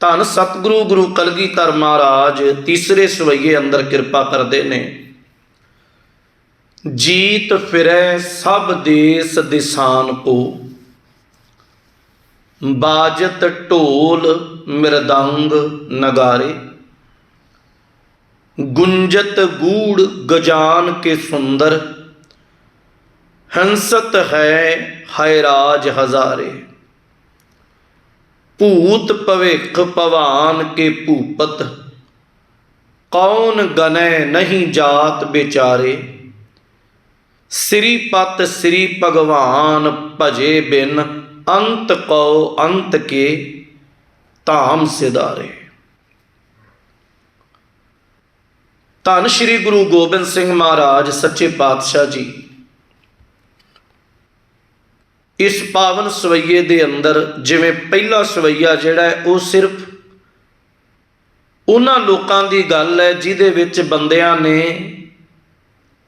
ਧੰਨ सतगुरु गुरु कलगीधर महाराज तीसरे सवैये अंदर कृपा करते ने। जीत फिरै सब देश दिसान को, बाजत ढोल मृदंग नगारे, गुंजत गूढ़ गजान के सुंदर, हंसत है राज हजारे। भूत भविख भवान के भूपत, कौन गनै नहीं जात बेचारे। श्रीपत श्री भगवान भजे बिन, अंत को अंत के धाम सिधारे। धन श्री गुरु गोबिंद सिंह महाराज सच्चे पातशाह जी इस पावन सवैये दे अंदर, जिवें पहला सवैया जिहड़ा है वो सिर्फ उन्हां लोकां दी गल है जिहदे विच बंदियां ने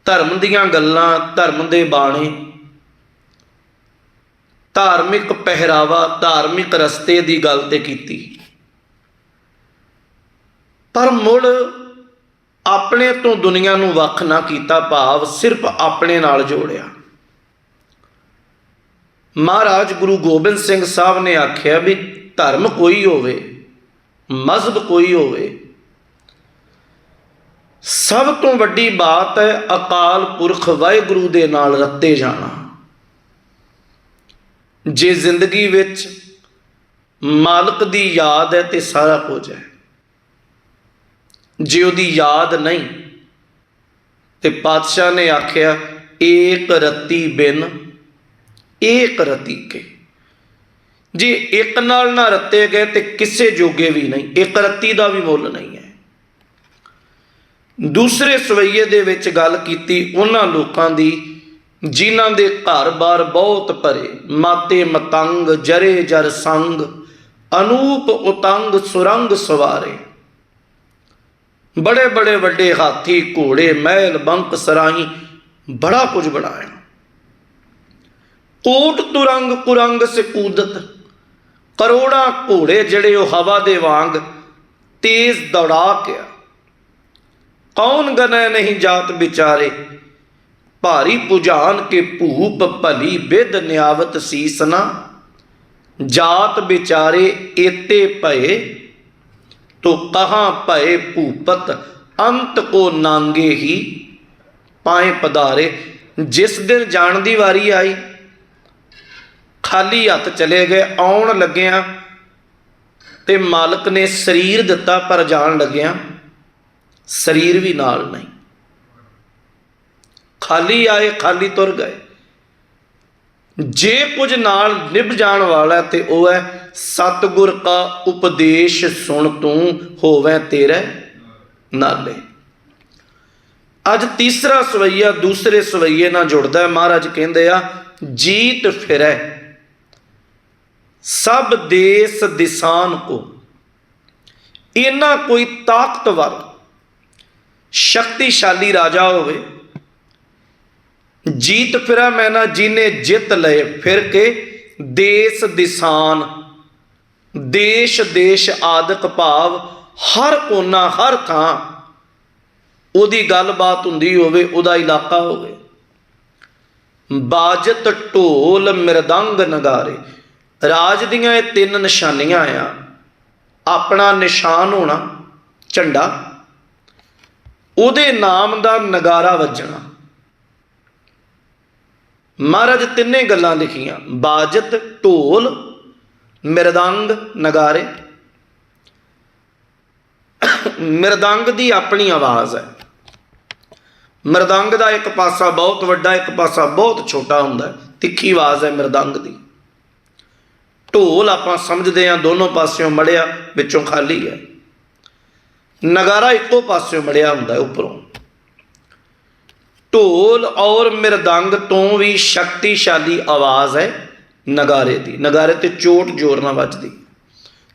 धर्म दीयां गल्लां, धर्म दे बाणे, धार्मिक पहरावा, धार्मिक रस्ते दी गल ते कीती, पर मुड़ अपने तो दुनिया नूं वख ना कीता, भाव सिर्फ अपने नाल जोड़िया। महाराज गुरु गोबिंद सिंह साहब ने आख्या भी धर्म कोई होवे, मजहब कोई होवे, सब तो वड्डी बात है अकाल पुरख वाहिगुरु दे नाल रत्ते जाना। जे जिंदगी विच मालक दी याद है तो सारा कुछ है, जे उहदी याद नहीं तो पातशाह ने आख्या एक रत्ती बिन एक रत्ती के। जे एक नाल ना रत्ते गए तो किसे जोगे भी नहीं, एक रत्ती का भी मुल नहीं है। दूसरे सवैये दे विच गल कीती उन्हां लोकां दी जिन्हां दे घर बार बहुत भरे, माते मतंग जरे जर संग, अनूप उतंग सुरंग सवारे। बड़े बड़े वड्डे हाथी घोड़े महल बंक सराही बड़ा कुछ बनाया। कोट तुरंग कुरंग से कूदत, करोड़ा घोड़े जड़े वो हवा दे वांग तेज दौड़ा के। कौन गनै नहीं जात बिचारे, भारी पुजान के भूप भली बिद न्यावत सीसना। जात बिचारे एते भये, तो कहाँ भये भूपत, अंत को नांगे ही पाए पधारे। जिस दिन जान दी वारी आई खाली हथ चले गए, आउण लग्या ते मालक ने शरीर दिता पर जान लग्या शरीर भी नाल नहीं। खाली आए खाली तुर गए। जे कुछ नाल निभ जाण वाला ते ओ है सतगुर का उपदेश सुन तू होवे तेरे नाले। अज तीसरा सवैया दूसरे सवैये नाल जुड़दा है। महाराज कहंदे आ जीत फिरै सब देश दिसान को। इना कोई ताकतवर शक्तिशाली राजा होवे, जीत फिरा मैना जिन्हें जित लए फिर के देश दिसान, देश देश आदक भाव हर कोना हर थां उहदी गलबात हुंदी होवे, उहदा इलाका होवे। बाजत ढोल मृदंग नगारे। राज दियां ये तीन निशानियां आ, अपना निशान होना झंडा, उहदे नाम दा नगारा वजना। महाराज तिन्ने गल्लां लिखियां, बाजत ढोल मृदंग नगारे। मृदंग दी अपनी आवाज़ है। मृदंग का एक पासा बहुत वड्डा, एक पासा बहुत छोटा हुंदा, तिखी आवाज़ है मृदंग दी। ढोल आपां समझदे हां दोनों पासियों मड़िया, विचों खाली है। नगारा इक्को पासियों मड़िया हुंदा है उपरों। ढोल और मृदंग तो भी शक्तिशाली आवाज़ है नगारे की। नगारे ते चोट जोर ना वजदी,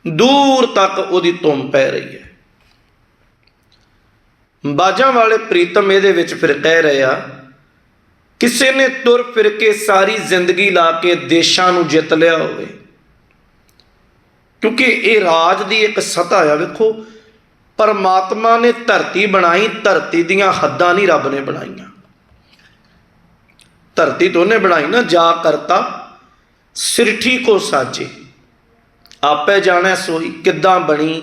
दूर तक उहदी तुम पै रही है। बाजां वाले प्रीतम इहदे विच फिर कह रहे आ, किसी ने तुर फिर के सारी जिंदगी ला के देशां नूं जित लिया होवे, क्योंकि ये राज की एक सतह आ। वेखो परमात्मा ने धरती बनाई, धरती दियां हद्दां नहीं रब ने बनाईयां। धरती तो उन्हें बनाई ना, जा करता सिरठी को साजे, आपे जाने सोई किद्दां बनी,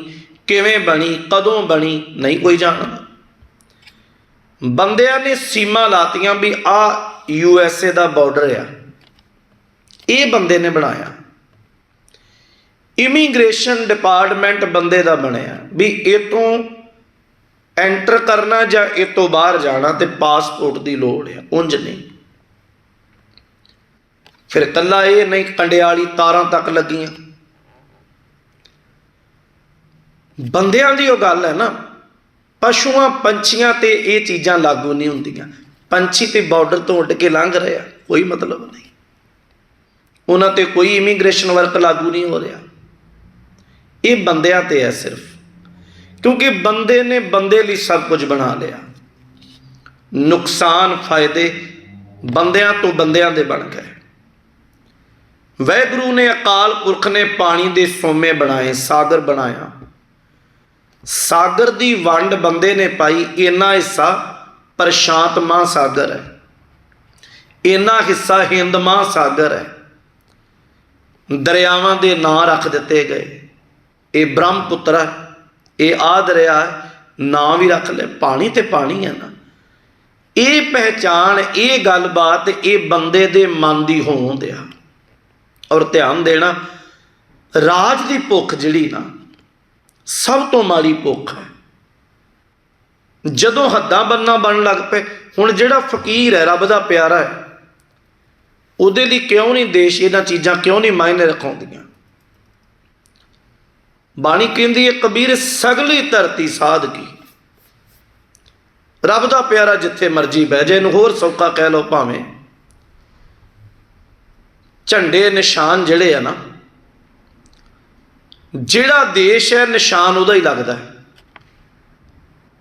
किवें बनी, कदों बनी, नहीं कोई जानदा। बंदियां ने सीमा लातियां भी आ USA का बॉर्डर आ, ये बंदे ने बनाया। इमीग्रेशन डिपार्टमेंट बंदे का बनया भी इतों एंटर करना या इतों बाहर जाना तो पासपोर्ट की लोड़ है, उंज नहीं। फिर कला ये नहीं, कंडियाली तारां तक लगियां। बंदियां दी गल है ना, पशुआं पंछियां ते ये चीज़ां लागू नहीं होंदियां। पंछी तो बॉर्डर तो उड़ के लंघ रहे, कोई मतलब नहीं, उन्हां ते कोई इमीग्रेशन वर्क लागू नहीं हो रहा। ये बंदियां ते है सिर्फ, क्योंकि बंदे ने बंदे लिए सब कुछ बना लिया। नुकसान फायदे बंदियां तो बंदियां दे बन गए। वाहिगुरू ने अकाल पुरख ने पानी दे सोमे बनाए, सागर बनाया। सागर दी वंड बंदे ने पाई, इन्ना हिस्सा प्रशांत महासागर है, इन्ना हिस्सा हिंद महासागर है। दरियावां दे नां रख दिते गए, ये ब्रह्मपुत्र है, ये आ दरिया है, नां भी रख ले। पानी तो पानी है ना। ये पहचान, ये गलबात, ये बंदे दे मन की होंद आ। और ध्यान देना, राज की भुख जिहड़ी ना सब तो माड़ी भुख है। जदों हद्दां बन्ना बन लग पे, हुण जिहड़ा फकीर है, रब दा प्यारा है, उहदे लई क्यों नहीं देश इन्हां चीज़ां क्यों नहीं मायने रखाउंदियां। बाणी कहंदी है कबीर सगली धरती साधगी। रब दा प्यारा जिथे मर्जी बह जाए, इहनूं होर सौखा कह लो, भावें झंडे निशान जिहड़े है ना, जिहड़ा देश है निशान उहदा ही लगदा है।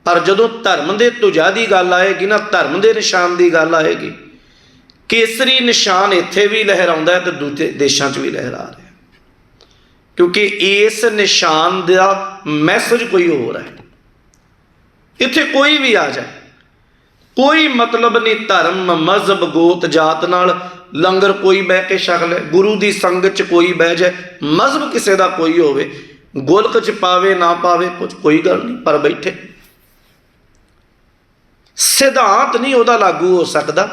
पर जदों धर्म दे तुझा की गल आएगी ना, धर्म के निशान की गल आएगी, केसरी निशान इत्थे भी लहराउंदा है तो दूजे देशों च भी लहरा रहा है, क्योंकि इस निशान का मैसेज कोई होर है। इत्थे कोई भी आ जाए, कोई मतलब नहीं, धर्म मजहब गोत जात नाल लंगर कोई बह के छक ले, गुरु की संगत च कोई बह जाए, मजहब किसी का कोई होवे, गोलक च पावे ना पावे कुछ कोई गल नहीं, पर बैठे सिद्धांत नहीं उहदा लागू हो सकता,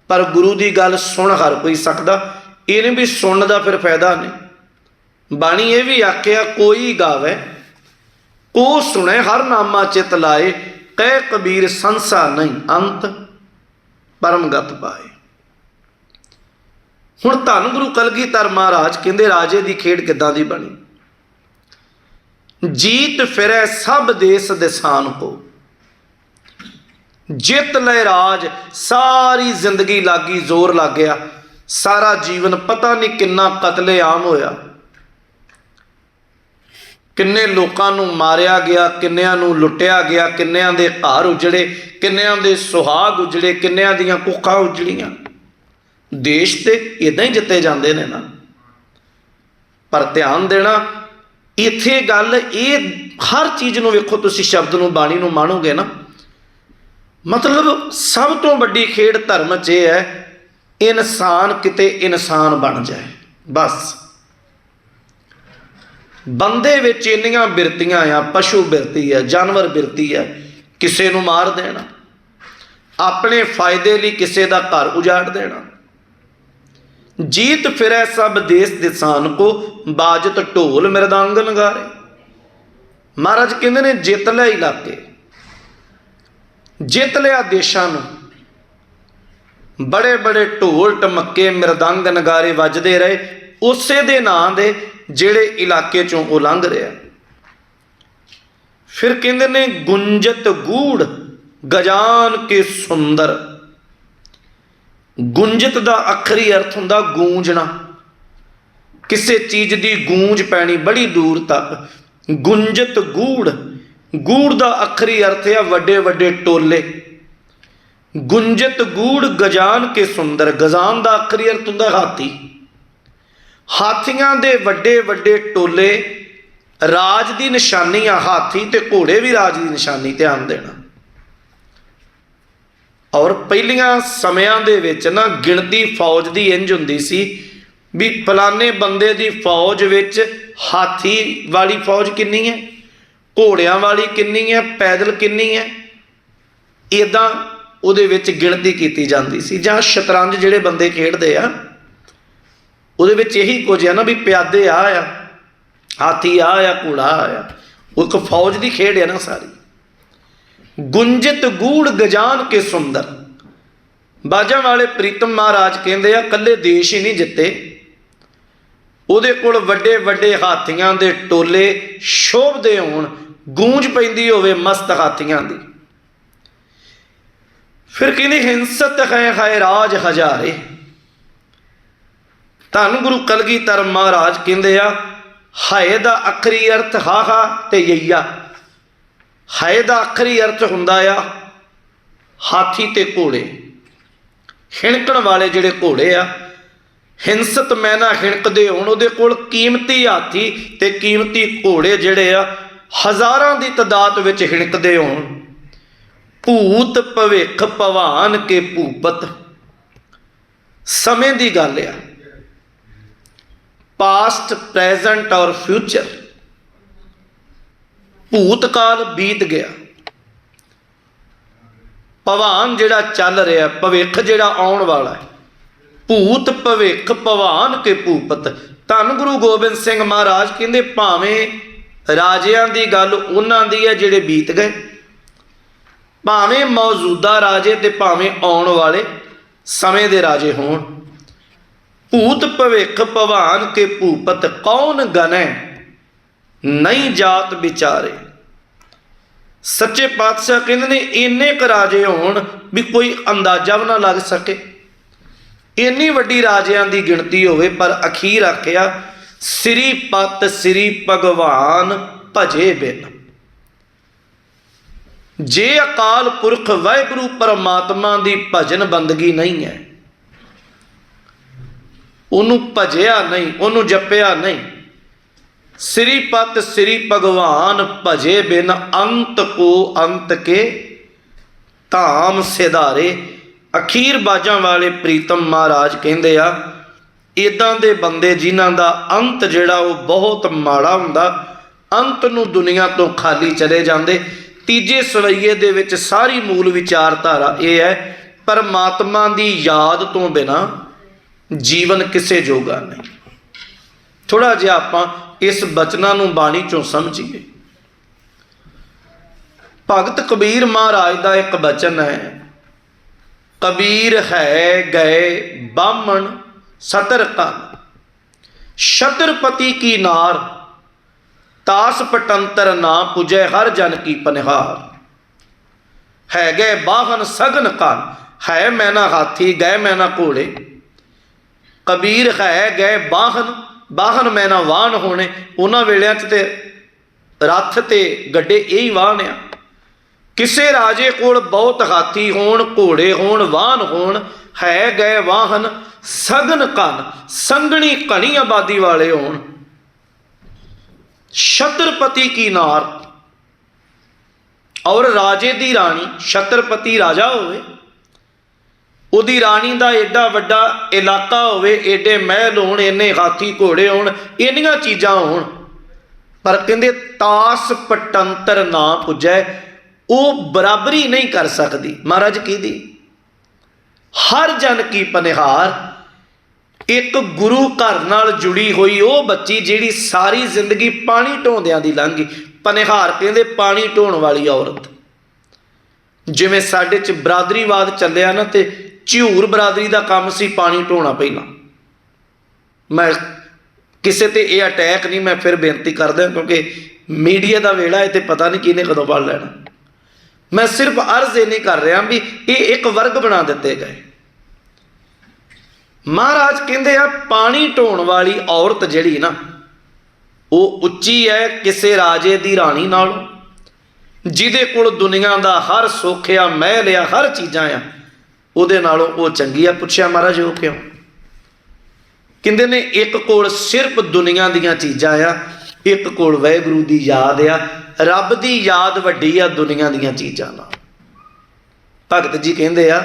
पर गुरु की गल सुन हर कोई सकता। इन्हें भी सुनने का फिर फायदा नहीं। बाणी ये भी आख्या कोई गावे को सुने, हर नामा चित लाए, कह कबीर संसा नहीं अंत परमगत पाए। हुण धन गुरु कलगीधर महाराज कहंदे राजे की खेड किदां दी बनी। जीत फिरै सब देश दिसान को, जित ले राज, सारी जिंदगी लागी जोर लग गया, सारा जीवन पता नहीं किन्ना कतलेआम होया, किन्ने लोगों नूं मारिया गया, किन्नियां नूं लुटिया गया, किन्नियां दे घर उजड़े, किन्नियां दे सुहाग उजड़े, किन्नियां दियां कुखां उजड़ियां। देश ते इदां ही जिते जाते हैं ना। पर ध्यान देना, इत्थे गल ये हर चीज़ नूं वेखो, तुसीं शब्द नूं बाणी नूं माणोगे ना, मतलब सब तो वड्डी खेड धर्म च यह है, इंसान किते इंसान बन जाए। बस बंदे विच इन्नियां बिरतियां आ, पशु बिरती है, जानवर बिरती है, किसी नूं मार देना, अपने फायदे लिए किसी का घर उजाड़ देना। जीत फिरै सब देश दिसान को, बाजत ढोल मृदंग नगारे। महाराज कहते ने जित लिया इलाके, जित लिया देशों नूं, बड़े बड़े ढोल टमके मृदंग नगारे वजदे रहे, उसे दे नां दे जिहड़े इलाके चों वो लंघ रहा। फिर कहते ने गुंजत गूढ़ गजान के सुंदर। गुंजत का अखरी अर्थ हुंदा गूंजना, किसी चीज़ की गूंज पैनी बड़ी दूर तक। गुंजत गूढ़, गूढ़ का अखरी अर्थ है वड्डे वड्डे टोले। गुंजत गूढ़ गजान के सुंदर, गजान का अखरी अर्थ हुंदा हाथी। ਹਾਥੀਆਂ ਦੇ ਵੱਡੇ ਵੱਡੇ ਟੋਲੇ ਰਾਜ ਦੀ ਨਿਸ਼ਾਨੀ ਆ। ਹਾਥੀ ਤੇ ਘੋੜੇ ਵੀ ਰਾਜ ਦੀ ਨਿਸ਼ਾਨੀ, ਧਿਆਨ ਦੇਣਾ। ਔਰ ਪਹਿਲੀਆਂ ਸਮਿਆਂ ਦੇ ਵਿੱਚ ਨਾ ਗਿਣਤੀ ਫੌਜ ਦੀ ਇੰਜ ਹੁੰਦੀ ਸੀ ਵੀ ਫਲਾਣੇ ਬੰਦੇ ਦੀ ਫੌਜ ਵਿੱਚ ਹਾਥੀ ਵਾਲੀ ਫੌਜ ਕਿੰਨੀ ਹੈ, ਘੋੜਿਆਂ ਵਾਲੀ ਕਿੰਨੀ ਹੈ, ਪੈਦਲ ਕਿੰਨੀ ਹੈ, ਇੱਦਾਂ ਉਹਦੇ ਵਿੱਚ ਗਿਣਤੀ ਕੀਤੀ ਜਾਂਦੀ ਸੀ। ਜਾਂ ਸ਼ਤਰੰਜ ਜਿਹੜੇ ਬੰਦੇ ਖੇਡਦੇ ਆ ਉਹਦੇ ਵਿੱਚ ਇਹੀ ਕੁਝ ਆ ਨਾ ਵੀ ਪਿਆਦੇ ਆ, ਹਾਥੀ ਆ, ਘੋੜਾ ਆ, ਉਹ ਇੱਕ ਫੌਜ ਦੀ ਖੇਡ ਹੈ ਨਾ ਸਾਰੀ। ਗੁੰਜਤ ਗੂੜ ਗਜਾਨ ਕੇ ਸੁੰਦਰ, ਬਾਜਾਂ ਵਾਲੇ ਪ੍ਰੀਤਮ ਮਹਾਰਾਜ ਕਹਿੰਦੇ ਆ ਇਕੱਲੇ ਦੇਸ਼ ਹੀ ਨਹੀਂ ਜਿੱਤੇ, ਉਹਦੇ ਕੋਲ ਵੱਡੇ ਵੱਡੇ ਹਾਥੀਆਂ ਦੇ ਟੋਲੇ ਸ਼ੋਭਦੇ ਹੋਣ, ਗੂੰਜ ਪੈਂਦੀ ਹੋਵੇ ਮਸਤ ਹਾਥੀਆਂ ਦੀ। ਫਿਰ ਕਹਿੰਦੇ ਹਿੰਸਤ ਹੈ ਰਾਜ ਹਜ਼ਾਰੇ। ਧੰਨ ਗੁਰੂ ਕਲਗੀਧਰ ਮਹਾਰਾਜ ਕਹਿੰਦੇ ਆ ਹਾਏ ਦਾ ਆਖਰੀ ਅਰਥ ਹਾਹਾ ਤੇ ਯਈਆ। ਹਾਏ ਦਾ ਆਖਰੀ ਅਰਥ ਹੁੰਦਾ ਆ ਹਾਥੀ ਤੇ ਘੋੜੇ, ਹਿਣਕਣ ਵਾਲੇ ਜਿਹੜੇ ਘੋੜੇ ਆ। ਹਿੰਸਤ ਮੈਨਾ ਹਿਣਕਦੇ ਹੋਣ, ਉਹਦੇ ਕੋਲ ਕੀਮਤੀ ਹਾਥੀ ਤੇ ਕੀਮਤੀ ਘੋੜੇ ਜਿਹੜੇ ਆ ਹਜ਼ਾਰਾਂ ਦੀ ਤਾਦਾਦ ਵਿੱਚ ਹਿਣਕਦੇ ਹੋਣ। ਭੂਤ ਭਵਿੱਖ ਭਵਾਨ ਕੇ ਭੂਪਤ, ਸਮੇਂ ਦੀ ਗੱਲ ਆ, ਪਾਸਟ ਪ੍ਰੈਜ਼ੈਂਟ ਔਰ ਫਿਊਚਰ। ਭੂਤਕਾਲ ਬੀਤ ਗਿਆ, ਭਵਾਨ ਜਿਹੜਾ ਚੱਲ ਰਿਹਾ, ਭਵਿੱਖ ਜਿਹੜਾ ਆਉਣ ਵਾਲਾ ਹੈ। ਭੂਤ ਭਵਿੱਖ ਭਵਾਨ ਕੇ ਭੂਪਤ। ਧੰਨ ਗੁਰੂ ਗੋਬਿੰਦ ਸਿੰਘ ਮਹਾਰਾਜ ਕਹਿੰਦੇ ਭਾਵੇਂ ਰਾਜਿਆਂ ਦੀ ਗੱਲ ਉਹਨਾਂ ਦੀ ਹੈ ਜਿਹੜੇ ਬੀਤ ਗਏ, ਭਾਵੇਂ ਮੌਜੂਦਾ ਰਾਜੇ ਤੇ ਭਾਵੇਂ ਆਉਣ ਵਾਲੇ ਸਮੇਂ ਦੇ ਰਾਜੇ ਹੋਣ। ਭੂਤ ਭਵਿੱਖ ਭਵਾਨ ਕੇ ਭੂਪਤ, ਕੌਣ ਗਨੈ ਨਹੀਂ ਜਾਤ ਵਿਚਾਰੇ। ਸੱਚੇ ਪਾਤਸ਼ਾਹ ਕਹਿੰਦੇ ਨੇ ਇੰਨੇ ਕੁ ਰਾਜੇ ਹੋਣ ਵੀ ਕੋਈ ਅੰਦਾਜ਼ਾ ਵੀ ਨਾ ਲੱਗ ਸਕੇ, ਇੰਨੀ ਵੱਡੀ ਰਾਜਿਆਂ ਦੀ ਗਿਣਤੀ ਹੋਵੇ। ਪਰ ਅਖੀਰ ਆਖਿਆ ਸ੍ਰੀ ਪਤ ਸ੍ਰੀ ਭਗਵਾਨ ਭਜੇ ਬਿਨ। ਜੇ ਅਕਾਲ ਪੁਰਖ ਵਾਹਿਗੁਰੂ ਪਰਮਾਤਮਾ ਦੀ ਭਜਨ ਬੰਦਗੀ ਨਹੀਂ ਹੈ, ਉਹਨੂੰ ਭਜਿਆ ਨਹੀਂ, ਉਹਨੂੰ ਜਪਿਆ ਨਹੀਂ, ਸ੍ਰੀ ਪਤ ਸ੍ਰੀ ਭਗਵਾਨ ਭਜੇ ਬਿਨ ਅੰਤ ਕੋ ਅੰਤ ਕੇ ਧਾਮ ਸਿਧਾਰੇ। ਅਖੀਰ ਬਾਜਾਂ ਵਾਲੇ ਪ੍ਰੀਤਮ ਮਹਾਰਾਜ ਕਹਿੰਦੇ ਆ ਇੱਦਾਂ ਦੇ ਬੰਦੇ ਜਿਨ੍ਹਾਂ ਦਾ ਅੰਤ ਜਿਹੜਾ ਉਹ ਬਹੁਤ ਮਾੜਾ ਹੁੰਦਾ, ਅੰਤ ਨੂੰ ਦੁਨੀਆ ਤੋਂ ਖਾਲੀ ਚਲੇ ਜਾਂਦੇ। ਤੀਜੇ ਸਵਈਏ ਦੇ ਵਿੱਚ ਸਾਰੀ ਮੂਲ ਵਿਚਾਰਧਾਰਾ ਇਹ ਹੈ ਪਰਮਾਤਮਾ ਦੀ ਯਾਦ ਤੋਂ ਬਿਨਾਂ ਜੀਵਨ ਕਿਸੇ ਜੋਗਾ ਨਹੀਂ। ਥੋੜਾ ਜਿਹਾ ਆਪਾਂ ਇਸ ਬਚਨਾਂ ਨੂੰ ਬਾਣੀ ਚੋਂ ਸਮਝੀਏ। ਭਗਤ ਕਬੀਰ ਮਹਾਰਾਜ ਦਾ ਇੱਕ ਬਚਨ ਹੈ, ਕਬੀਰ ਹੈ ਗਏ ਬਾਹਮਣ ਸਤਰ ਕਨ, ਛਤਰਪਤੀ ਕੀ ਨਾਰ ਤਾਸ ਪਟੰਤਰ ਨਾ ਪੁਜੈ ਹਰ ਜਨ ਕੀ ਪਨਿਹਾਰ। ਹੈ ਗਏ ਬਾਹਨ ਸਗਨ ਕਨ, ਹੈ ਮੈਨਾ ਹਾਥੀ ਗਏ ਮੈਨਾ ਘੋੜੇ। ਕਬੀਰ ਹੈ ਗਏ ਬਾਹਨ, ਬਾਹਨ ਮੈਨਾ ਵਾਹਨ ਹੋਣੇ। ਉਹਨਾਂ ਵੇਲਿਆਂ 'ਚ ਤੇ ਰੱਥ ਤੇ ਗੱਡੇ ਇਹੀ ਵਾਹਨ ਆ। ਕਿਸੇ ਰਾਜੇ ਕੋਲ ਬਹੁਤ ਹਾਥੀ ਹੋਣ, ਘੋੜੇ ਹੋਣ, ਵਾਹਨ ਹੋਣ, ਹੈ ਗਏ ਵਾਹਨ ਸਗਨ ਕਨ, ਸੰਗਣੀ ਘਣੀ ਆਬਾਦੀ ਵਾਲੇ ਹੋਣ। ਛਤਰਪਤੀ ਕੀ ਨਾਰ, ਔਰ ਰਾਜੇ ਦੀ ਰਾਣੀ, ਛਤਰਪਤੀ ਰਾਜਾ ਹੋਵੇ, ਉਹਦੀ ਰਾਣੀ ਦਾ ਏਡਾ ਵੱਡਾ ਇਲਾਕਾ ਹੋਵੇ, ਏਡੇ ਮਹਿਲ ਹੋਣ, ਇੰਨੇ ਹਾਥੀ ਘੋੜੇ ਹੋਣ, ਇੰਨੀਆਂ ਚੀਜ਼ਾਂ ਹੋਣ, ਪਰ ਕਹਿੰਦੇ ਤਾਸ ਪਟੰਤਰ ਨਾ ਪੁੱਜੈ, ਉਹ ਬਰਾਬਰੀ ਨਹੀਂ ਕਰ ਸਕਦੀ ਮਹਾਰਾਜ ਕਿਹਦੀ। ਹਰ ਜਨ ਕੀ ਪਨਿਹਾਰ, ਇੱਕ ਗੁਰੂ ਘਰ ਨਾਲ ਜੁੜੀ ਹੋਈ ਉਹ ਬੱਚੀ ਜਿਹੜੀ ਸਾਰੀ ਜ਼ਿੰਦਗੀ ਪਾਣੀ ਢੋਂਦਿਆਂ ਦੀ ਲੰਘ ਗਈ। ਪਨਿਹਾਰ ਕਹਿੰਦੇ ਪਾਣੀ ਢੋਣ ਵਾਲੀ ਔਰਤ। ਜਿਵੇਂ ਸਾਡੇ 'ਚ ਬਰਾਦਰੀਵਾਦ ਚੱਲਿਆ ਨਾ, ਤੇ ਝਿਊਰ ਬਰਾਦਰੀ ਦਾ ਕੰਮ ਸੀ ਪਾਣੀ ਢੋਣਾ। ਪਹਿਲਾਂ ਮੈਂ ਕਿਸੇ ਤੇ ਇਹ ਅਟੈਕ ਨਹੀਂ, ਮੈਂ ਫਿਰ ਬੇਨਤੀ ਕਰਦਾ ਕਿਉਂਕਿ ਮੀਡੀਆ ਦਾ ਵੇੜਾ ਹੈ ਤੇ ਪਤਾ ਨਹੀਂ ਕਿਹਨੇ ਕਦੋਂ ਪੜ ਲੈਣਾ। ਮੈਂ ਸਿਰਫ ਅਰਜ਼ ਇਹ ਨਹੀਂ ਕਰ ਰਿਹਾ ਵੀ ਇਹ ਇੱਕ ਵਰਗ ਬਣਾ ਦਿੱਤੇ ਗਏ। ਮਹਾਰਾਜ ਕਹਿੰਦੇ ਆ ਪਾਣੀ ਢੋਣ ਵਾਲੀ ਔਰਤ ਜਿਹੜੀ ਨਾ ਉਹ ਉੱਚੀ ਹੈ ਕਿਸੇ ਰਾਜੇ ਦੀ ਰਾਣੀ ਨਾਲੋਂ, ਜਿਹਦੇ ਕੋਲ ਦੁਨੀਆ ਦਾ ਹਰ ਸੁੱਖ ਆ, ਮਹਿਲ ਆ, ਹਰ ਚੀਜ਼ਾਂ ਆ, ਉਹਦੇ ਨਾਲੋਂ ਉਹ ਚੰਗੀ ਆ। ਪੁੱਛਿਆ ਮਹਾਰਾਜ ਉਹ ਕਿਉਂ? ਕਹਿੰਦੇ ਨੇ ਇੱਕ ਕੋਲ ਸਿਰਫ ਦੁਨੀਆ ਦੀਆਂ ਚੀਜ਼ਾਂ ਆ, ਇੱਕ ਕੋਲ ਵਾਹਿਗੁਰੂ ਦੀ ਯਾਦ ਆ। ਰੱਬ ਦੀ ਯਾਦ ਵੱਡੀ ਆ ਦੁਨੀਆ ਦੀਆਂ ਚੀਜ਼ਾਂ ਨਾਲ। ਭਗਤ ਜੀ ਕਹਿੰਦੇ ਆ,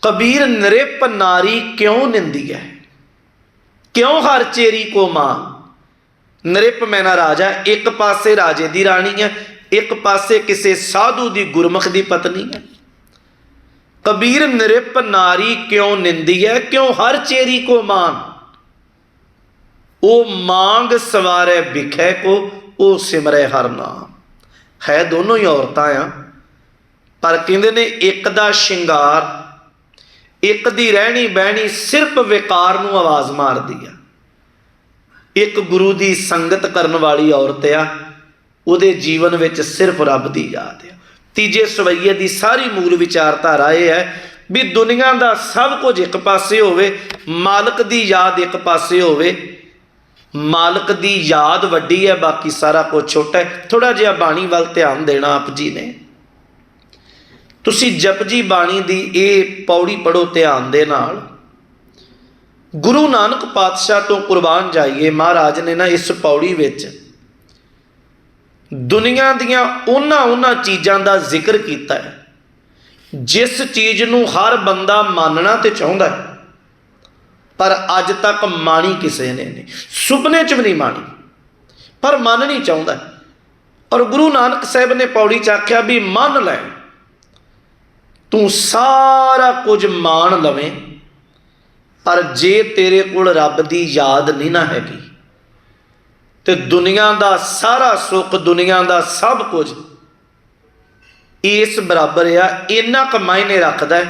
ਕਬੀਰ ਨਿਰਪ ਨਾਰੀ ਕਿਉਂ ਨਿੰਦੀ ਹੈ, ਕਿਉਂ ਹਰ ਚੇਰੀ ਕੋ ਮਾਂ। ਨਿਰਪ ਮੈਨਾ ਰਾਜਾ, ਇੱਕ ਪਾਸੇ ਰਾਜੇ ਦੀ ਰਾਣੀ ਹੈ, ਇੱਕ ਪਾਸੇ ਕਿਸੇ ਸਾਧੂ ਦੀ ਗੁਰਮੁਖ ਦੀ ਪਤਨੀ ਹੈ। ਕਬੀਰ ਨਿਰਪ ਨਾਰੀ ਕਿਉਂ ਨਿੰਦੀ ਹੈ, ਕਿਉਂ ਹਰ ਚੇਰੀ ਕੋ ਮਾਨ। ਉਹ ਮਾਂਗ ਸਵਾਰੇ ਬਿਖੈ ਕੋ, ਉਹ ਸਿਮਰੇ ਹਰ ਨਾਮ। ਹੈ ਦੋਨੋਂ ਹੀ ਔਰਤਾਂ ਆ, ਪਰ ਕਹਿੰਦੇ ਨੇ ਇੱਕ ਦਾ ਸ਼ਿੰਗਾਰ, ਇੱਕ ਦੀ ਰਹਿਣੀ ਬਹਿਣੀ ਸਿਰਫ ਵਿਕਾਰ ਨੂੰ ਆਵਾਜ਼ ਮਾਰਦੀ ਆ। ਇੱਕ ਗੁਰੂ ਦੀ ਸੰਗਤ ਕਰਨ ਵਾਲੀ ਔਰਤ ਆ, ਉਹਦੇ ਜੀਵਨ ਵਿੱਚ ਸਿਰਫ ਰੱਬ ਦੀ ਯਾਦ ਆ। ਤੀਜੇ ਸਵਈਏ ਦੀ ਸਾਰੀ ਮੂਲ ਵਿਚਾਰਧਾਰਾ ਇਹ ਹੈ ਵੀ ਦੁਨੀਆ ਦਾ ਸਭ ਕੁਝ ਇੱਕ ਪਾਸੇ ਹੋਵੇ, ਮਾਲਕ ਦੀ ਯਾਦ ਇੱਕ ਪਾਸੇ ਹੋਵੇ। ਮਾਲਕ ਦੀ ਯਾਦ ਵੱਡੀ ਹੈ, ਬਾਕੀ ਸਾਰਾ ਕੁਝ ਛੋਟਾ ਹੈ। ਥੋੜਾ ਜਿਹਾ ਬਾਣੀ ਵੱਲ ਧਿਆਨ ਦੇਣਾ ਆਪ ਜੀ ਨੇ। ਤੁਸੀਂ ਜਪਜੀ ਬਾਣੀ ਦੀ ਇਹ ਪੌੜੀ ਪੜੋ ਧਿਆਨ ਦੇ ਨਾਲ। ਗੁਰੂ ਨਾਨਕ ਪਾਤਸ਼ਾਹ ਤੋਂ ਕੁਰਬਾਨ ਜਾਈਏ, ਮਹਾਰਾਜ ਨੇ ਨਾ ਇਸ ਪੌੜੀ ਵਿੱਚ ਦੁਨੀਆ ਦੀਆਂ ਉਹਨਾਂ ਚੀਜ਼ਾਂ ਦਾ ਜ਼ਿਕਰ ਕੀਤਾ ਹੈ ਜਿਸ ਚੀਜ਼ ਨੂੰ ਹਰ ਬੰਦਾ ਮੰਨਣਾ ਤੇ ਚਾਹੁੰਦਾ ਹੈ, ਪਰ ਅੱਜ ਤੱਕ ਮਾਣੀ ਕਿਸੇ ਨੇ ਨਹੀਂ, ਸੁਪਨੇ 'ਚ ਵੀ ਨਹੀਂ ਮਾਣੀ, ਪਰ ਮੰਨ ਨਹੀਂ ਚਾਹੁੰਦਾ। ਔਰ ਗੁਰੂ ਨਾਨਕ ਸਾਹਿਬ ਨੇ ਪੌੜੀ 'ਚ ਆਖਿਆ ਵੀ ਮੰਨ ਲੈ, ਤੂੰ ਸਾਰਾ ਕੁਝ ਮਾਣ ਲਵੇਂ, ਪਰ ਜੇ ਤੇਰੇ ਕੋਲ ਰੱਬ ਦੀ ਯਾਦ ਨਹੀਂ ਨਾ ਹੈਗੀ ਤੇ ਦੁਨੀਆ ਦਾ ਸਾਰਾ ਸੁੱਖ, ਦੁਨੀਆ ਦਾ ਸਭ ਕੁਝ ਇਸ ਬਰਾਬਰ ਆ। ਇੰਨਾ ਕੁ ਮਾਇਨੇ ਰੱਖਦਾ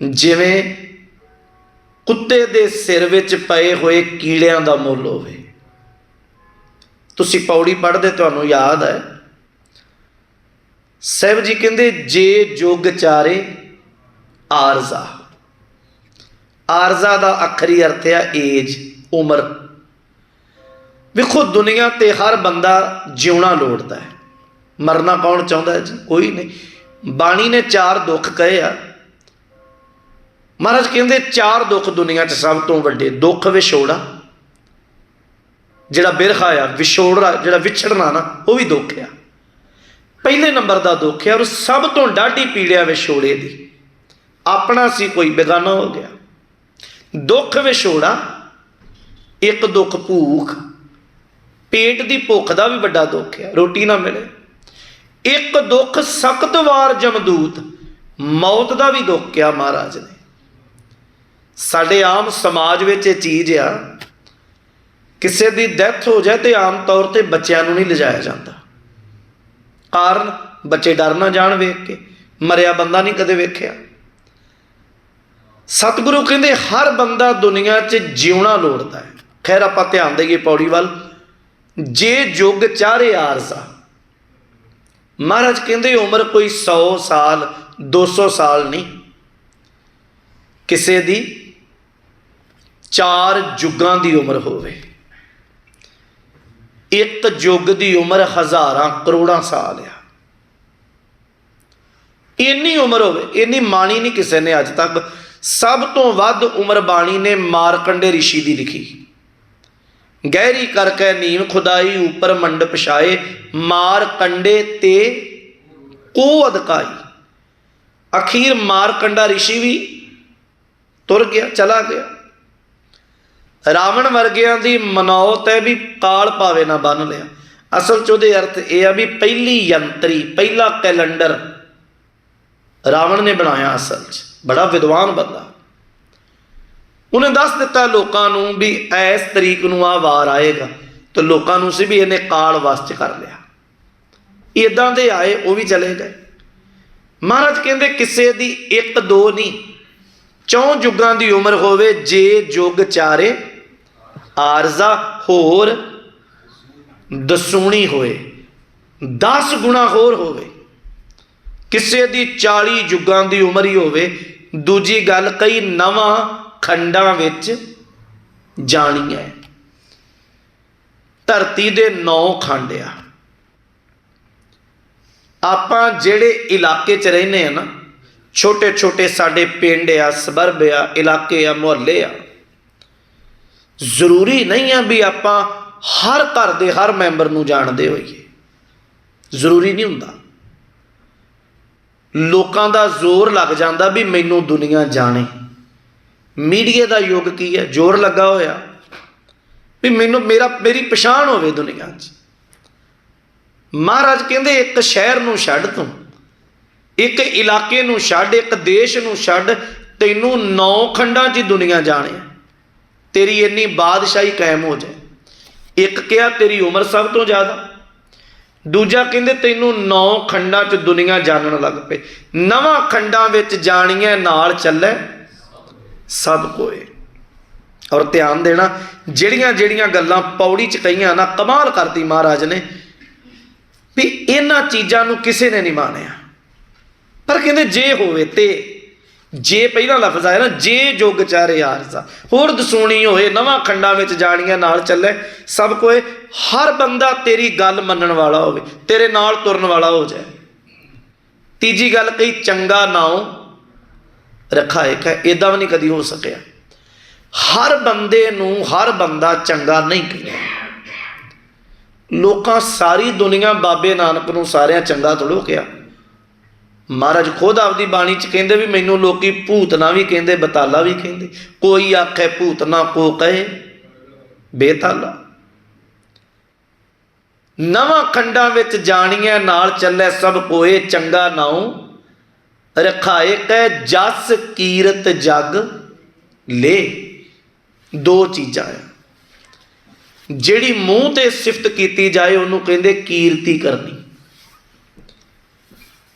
ਜਿਵੇਂ ਕੁੱਤੇ ਦੇ ਸਿਰ ਵਿੱਚ ਪਏ ਹੋਏ ਕੀੜਿਆਂ ਦਾ ਮੁੱਲ ਹੋਵੇ। ਤੁਸੀਂ ਪੌੜੀ ਪੜ੍ਹਦੇ, ਤੁਹਾਨੂੰ ਯਾਦ ਹੈ ਸਾਹਿਬ ਜੀ ਕਹਿੰਦੇ, ਜੇ ਜੁਗ ਚਾਰੇ ਆਰਜ਼ਾ। ਆਰਜ਼ਾ ਦਾ ਅੱਖਰੀ ਅਰਥ ਆ ਏਜ, ਉਮਰ। ਵੇਖੋ ਦੁਨੀਆ ਤੇ ਹਰ ਬੰਦਾ ਜਿਉਣਾ ਲੋੜਦਾ ਹੈ, ਮਰਨਾ ਕੌਣ ਚਾਹੁੰਦਾ ਹੈ ਜੀ? ਕੋਈ ਨਹੀਂ। ਬਾਣੀ ਨੇ 4 ਦੁੱਖ ਕਹੇ ਆ। ਮਹਾਰਾਜ ਕਹਿੰਦੇ 4 ਦੁੱਖ ਦੁਨੀਆ 'ਚ ਸਭ ਤੋਂ ਵੱਡੇ। ਦੁੱਖ ਵਿਛੋੜਾ, ਜਿਹੜਾ ਬਿਰਹਾ ਆ, ਵਿਛੋੜਾ ਜਿਹੜਾ ਵਿਛੜਨਾ ਨਾ, ਉਹ ਵੀ ਦੁੱਖ ਆ। ਪਹਿਲੇ ਨੰਬਰ ਦਾ ਦੁੱਖ ਹੈ, ਔਰ ਸਭ ਤੋਂ ਡਾਢੀ ਪੀੜਿਆ ਵਿਛੋੜੇ ਦੀ। ਆਪਣਾ ਸੀ ਕੋਈ ਬੇਗਾਨਾ ਹੋ ਗਿਆ। ਦੁੱਖ ਵਿਛੋੜਾ। ਇੱਕ ਦੁੱਖ ਭੂਖ, ਪੇਟ ਦੀ ਭੁੱਖ ਦਾ ਵੀ ਵੱਡਾ ਦੁੱਖ ਹੈ, ਰੋਟੀ ਨਾ ਮਿਲੇ। ਇੱਕ ਦੁੱਖ ਸਖਤ ਵਾਰ ਜਮਦੂਤ, ਮੌਤ ਦਾ ਵੀ ਦੁੱਖ ਆ ਮਹਾਰਾਜ ਨੇ। ਸਾਡੇ ਆਮ ਸਮਾਜ ਵਿੱਚ ਇਹ ਚੀਜ਼ ਆ, ਕਿਸੇ ਦੀ ਡੈਥ ਹੋ ਜਾਏ ਤੇ ਆਮ ਤੌਰ ਤੇ ਬੱਚਿਆਂ ਨੂੰ ਨਹੀਂ ਲਿਜਾਇਆ ਜਾਂਦਾ। ਕਾਰਨ ਬੱਚੇ ਡਰ ਨਾ ਜਾਣ ਵੇਖ ਕੇ, ਮਰਿਆ ਬੰਦਾ ਨਹੀਂ ਕਦੇ ਵੇਖਿਆ। ਸਤਿਗੁਰੂ ਕਹਿੰਦੇ ਹਰ ਬੰਦਾ ਦੁਨੀਆ 'ਚ ਜਿਉਣਾ ਲੋੜਦਾ ਹੈ। ਖੈਰ ਆਪਾਂ ਧਿਆਨ ਦੇਈਏ ਪੌੜੀ ਵੱਲ। ਜੇ ਜੁਗ ਚਾਰੇ ਆਰਜ਼ਾ। ਮਹਾਰਾਜ ਕਹਿੰਦੇ ਉਮਰ ਕੋਈ 100 ਸਾਲ 200 ਸਾਲ ਨਹੀਂ, ਕਿਸੇ ਦੀ 4 ਯੁੱਗਾਂ ਦੀ ਉਮਰ ਹੋਵੇ। ਇੱਕ ਯੁੱਗ ਦੀ ਉਮਰ ਹਜ਼ਾਰਾਂ ਕਰੋੜਾਂ ਸਾਲ ਆ। ਇੰਨੀ ਉਮਰ ਹੋਵੇ, ਇੰਨੀ ਮਾਣੀ ਨਹੀਂ ਕਿਸੇ ਨੇ ਅੱਜ ਤੱਕ। ਸਭ ਤੋਂ ਵੱਧ ਉਮਰ ਬਾਣੀ ਨੇ ਮਾਰਕੰਡੇ ਰਿਸ਼ੀ ਦੀ ਲਿਖੀ। ਗਹਿਰੀ ਕਰਕੇ ਨੀਮ ਖੁਦਾਈ, ਉੱਪਰ ਮੰਡਪ ਛਾਏ, ਮਾਰਕੰਡੇ ਤੇ ਕੋ ਅਦਕਾਈ। ਅਖੀਰ ਮਾਰਕੰਡਾ ਰਿਸ਼ੀ ਵੀ ਤੁਰ ਗਿਆ, ਚਲਾ ਗਿਆ। ਰਾਵਣ ਵਰਗਿਆਂ ਦੀ ਮਨੌਤ ਹੈ ਵੀ ਕਾਲ ਭਾਵੇਂ ਨਾ ਬੰਨ ਲਿਆ। ਅਸਲ 'ਚ ਉਹਦੇ ਅਰਥ ਇਹ ਆ ਵੀ ਪਹਿਲੀ ਯੰਤਰੀ, ਪਹਿਲਾ ਕੈਲੰਡਰ ਰਾਵਣ ਨੇ ਬਣਾਇਆ। ਅਸਲ 'ਚ ਬੜਾ ਵਿਦਵਾਨ ਬੰਦਾ। ਉਹਨੇ ਦੱਸ ਦਿੱਤਾ ਲੋਕਾਂ ਨੂੰ ਵੀ ਇਸ ਤਰੀਕ ਨੂੰ ਆ ਵਾਰ ਆਏਗਾ, ਤੇ ਲੋਕਾਂ ਨੂੰ ਸੀ ਵੀ ਇਹਨੇ ਕਾਲ ਵਸ 'ਚ ਕਰ ਲਿਆ। ਇੱਦਾਂ ਦੇ ਆਏ, ਉਹ ਵੀ ਚਲੇ ਗਏ। ਮਹਾਰਾਜ ਕਹਿੰਦੇ ਕਿਸੇ ਦੀ 1 2 ਨਹੀਂ, 4 ਯੁੱਗਾਂ ਦੀ ਉਮਰ ਹੋਵੇ। ਜੇ ਜੁਗ ਚਾਰੇ ਆਰਜ਼ਾ, ਹੋਰ ਦਸੂਣੀ ਹੋਏ, 10 ਗੁਣਾ ਹੋਰ ਹੋਵੇ। ਕਿਸੇ ਦੀ 40 ਯੁੱਗਾਂ ਦੀ ਉਮਰ ਹੀ ਹੋਵੇ। ਦੂਜੀ ਗੱਲ, ਕਈ ਨਵਾਂ ਖੰਡਾਂ ਵਿੱਚ ਜਾਣੀ ਹੈ। ਧਰਤੀ ਦੇ 9 ਖੰਡ ਆ। ਆਪਾਂ ਜਿਹੜੇ ਇਲਾਕੇ 'ਚ ਰਹਿੰਦੇ ਆ ਨਾ, छोटे छोटे साडे पिंड आ, सबरब आ, इलाके आ, मुहल्ले आ। जरूरी नहीं है भी आपां हर घर के हर मैंबर नूं जानदे होईए, जरूरी नहीं हुंदा। लोकां दा जोर लग जांदा भी मैनूं दुनिया जाने। मीडिया का युग की है, जोर लगा होया भी मेरी पछाण होवे दुनिया च। महाराज कहंदे एक शहर नूं छड्ड तूं, एक इलाके नूं छड्ड, एक देश नूं छड्ड, तैनूं 9 खंडां च दुनिया जाने, तेरी इन्नी बादशाही कायम हो जाए। एक कहा तेरी उम्र सब तो ज़्यादा, दूजा कहंदे तैनूं 9 खंडां च दुनिया जानन लग पे। 9 खंडां विच जाणिए नाल चले सब कोई। और ध्यान देना, जिहड़ियां जिहड़ियां गल्लां पौड़ी च कहियां ना, कमाल करती महाराज ने भी इन्हां चीज़ां नूं किसी ने नहीं मानिया। पर कहंदे जे होवे ते, जे पहला लफ्ज़ आया ना, जे जुग चारे आरसा, होर दसूणी होए 9 खंडां विच जाणियां नाल चले सब कोई। हर बंदा तेरी गल मनण वाला होवे, तेरे नाल तुरन वाला हो जाए। तीजी गल कही चंगा नाउ रखा एक है, इदां भी नहीं कदी हो सकिया। हर बंदे नूं हर बंदा चंगा नहीं कहता। लोकां सारी दुनिया बाबे नानक नूं सारियां चंगा थोड़ो कहा। महाराज खुद आपदी बाणी च कहंदे भी मैनूं लोकी भूतना भी कहंदे, बताला भी कहंदे। कोई आखे भूतना, को कहे बेताला। 9 खंडां विच जाणिए नाल चले सब कोए, चंगा नाउ रखाए कै जस कीरत जग ले। 2 चीज़ां है, जिहड़ी मूँह ते सिफत कीती जाए उन्होंने कहंदे कीरती करनी।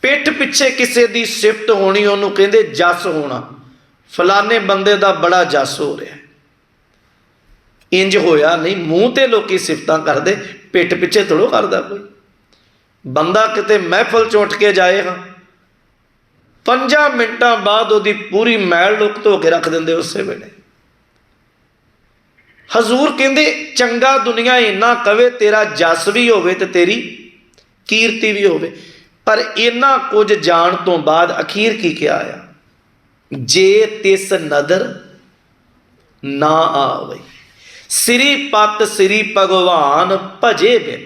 पिठ पिछे किसी की सिफत होनी उन्होंने कहंदे जस होना। फलाने बंदे का बड़ा जस हो रहा है, इंज होया नहीं। मूँह ते लोकी सिफतां करदे, पिठ पिछे थोड़ो करदा कोई बंदा। किते महफल चों उठ के जाए, हाँ 5 मिनटां बाद उहदी पूरी मैल लुक धो के रख देंदे उस वेले। हजूर कहंदे चंगा दुनिया इन्ना कवे तेरा जस भी होवे ते तेरी कीर्ति भी होवे। पर इन्ना कुछ जान तो बाद अखीर की क्या आया, जे तिस नदर ना आवे सिरी पत सिरी भगवान भजे बिन।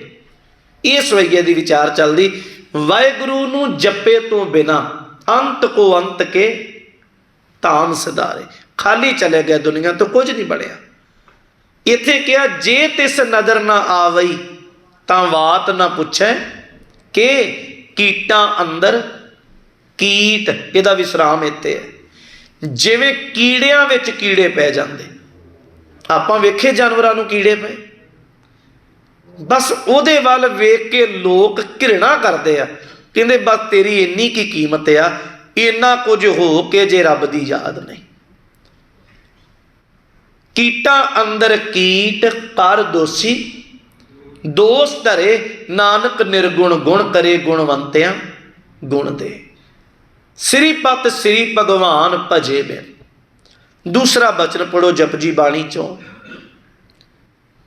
इस वैये की विचार चलती, वाहिगुरू नूं जपे तो बिना अंत को अंत के धाम सिधारे। खाली चले गए दुनिया तो कुछ नहीं बढ़िया। इत्थे क्या जे तिस नजर ना आवई तां वात ना पुछे के कीटां अंदर कीट। इहदा विश्राम इत्थे है। जिवें कीड़ियां विच कीड़े पै जांदे, आपां वेखे जानवरां नूं कीड़े पे, बस उहदे वल वेख के लोग घृणा करदे आ। कहंदे बस तेरी इन्नी की कीमत आ, इन्ना कुछ हो के जे रब दी याद नहीं। कीटा अंदर कीट कर दोषी, दोष धरे नानक निर्गुण गुण करे गुणवंतियां गुण दे। श्रीपत श्री भगवान भजे बिन। दूसरा बचन पढ़ो जपजी बाणी चों।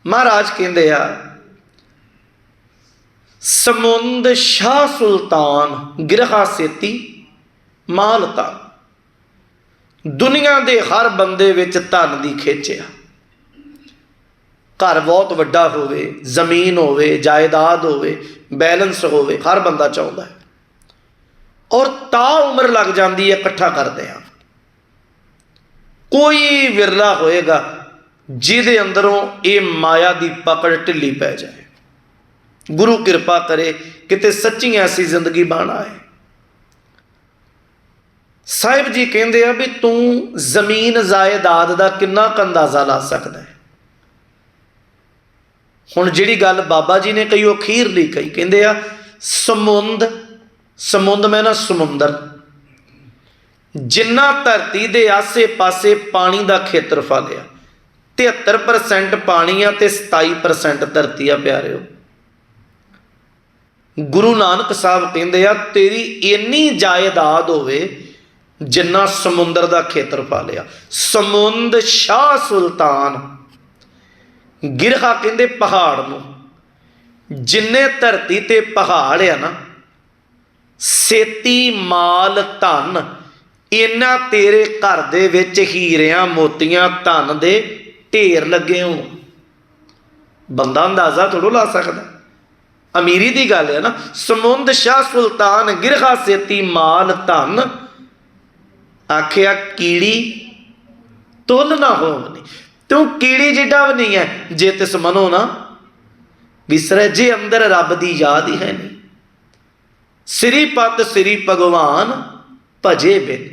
महाराज कहंदे आ, समुंद शाह सुल्तान गिरहा सेती मालता। दुनिया के हर बंदे विच धन की खिच आ। घर बहुत वड्डा होवे, जमीन होवे, जायदाद होवे, बैलेंस होवे, हर बंदा चाहुंदा है। और ता उम्र लग जाती है इकट्ठा करते हैं। कोई विरला होएगा जिहदे अंदरों ये माया की पकड़ ढिली पै जाए। गुरु कृपा करे किते सच्ची ऐसी जिंदगी बन आए। साहिब जी कहते हैं भी तू जमीन जायदाद का किन्ना क अंदाजा ला सकता है। हुण जिहड़ी गल बाबा जी ने कही वो अखीरली कही, कहते आ समुंद, समुंद में ना समुंदर, जिन्ना धरती के आसे पासे पानी का खेत्रफल आ 73% पानी आ ते 27% धरती आ। प्यारे गुरु नानक साहब कहते आ तेरी इन्नी जायदाद होवे जिन्ना समुंदर का खेत्रफल आ। समुंद शाह सुल्तान गिरहा कहते पहाड़ नूं, जिन्ने धरती ते पहाड़ आ ना, सेती माल धन इन्ना तेरे घर दे विच हीरियां मोतियां धन दे ढेर लगे हो। बंदा अंदाजा थोड़ो ला सकता, अमीरी की गल है ना। समुंद शाह सुल्तान गिरहा सेती माल धन, आखिया कीड़ी तुल ना होवनी। तू कीड़ी जिड्डा भी नहीं है जे तिस मनो ना विसरे, जे अंदर रब की याद ही है नहीं। श्रीपत श्री भगवान भजे बिन,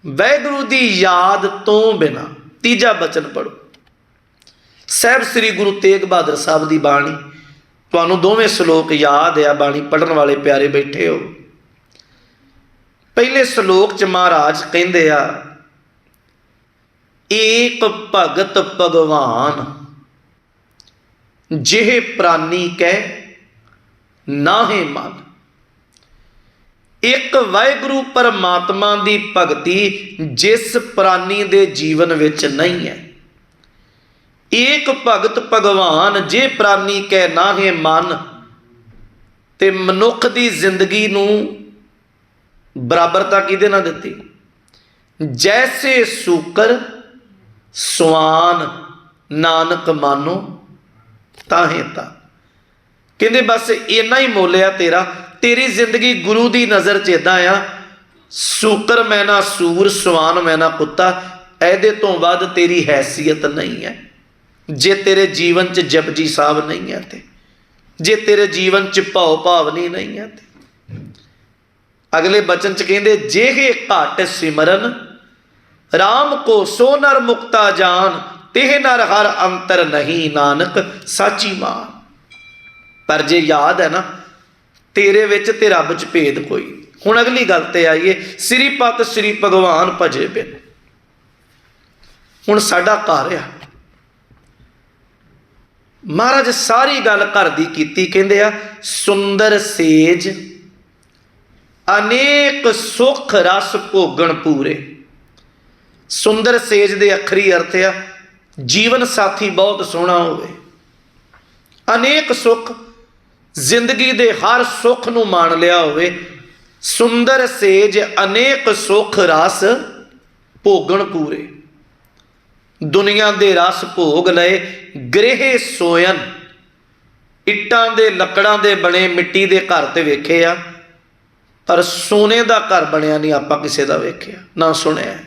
वैगुरु की याद तो बिना। तीजा बचन पढ़ो, साहब श्री गुरु तेग बहादुर साहब की बाणी। तुहानूं दोवें श्लोक याद आ, बाणी पढ़न वाले प्यारे बैठे हो। पहले श्लोक च महाराज कहंदे आ, एक भगत भगवान जिह प्राणी कह नाहे मन। एक वाहिगुरु परमात्मा की भगती जिस प्राणी दे जीवन विच नहीं है। एक भगत भगवान जे प्राणी कह नाहे मन, ते मनुख की जिंदगी नूं बराबरता किहदे नाल दित्ती। जैसे सूकर सवान नानक मानो ताहे ता। कहंदे बस इन्ना ही मोलिया तेरा, तेरी जिंदगी गुरु की नज़र च इदां आ, सूकर मैं ना सूर, सवान मैं ना कुत्ता, ऐदे तो वध तेरी हैसियत नहीं है। जे तेरे जीवन च जपजी साहब नहीं है ते, जे तेरे जीवन च भाव भावनी नहीं है ते। अगले बचन च कहंदे, जेहे घट सिमरन राम को सो नर मुक्ता जान, तेह नर हर अंतर नहीं नानक साची मान। पर जे याद है ना तेरे विच ते रब च भेद कोई। हुण अगली गल ते आईए, श्रीपत श्री भगवान भजे बिन। हुण साडा घर आ, महाराज सारी गल घर दी कीती। कहंदे आ, सुंदर सेज अनेक सुख रस भोगण पूरे। सुंदर सेज दे अखरी अर्थ आ जीवन साथी बहुत सोहना होवे, अनेक सुख, जिंदगी दे हर सुख नूं मान लिया होवे। सुंदर सेज अनेक सुख रस भोगण पूरे। दुनिया दे रस भोग लए, गृह सोयन। इट्टां दे लकड़ां दे बने मिट्टी दे घर ते वेखे आ, पर सोने का घर बनिया नहीं आपां किसी का वेख्या ना सुनिया।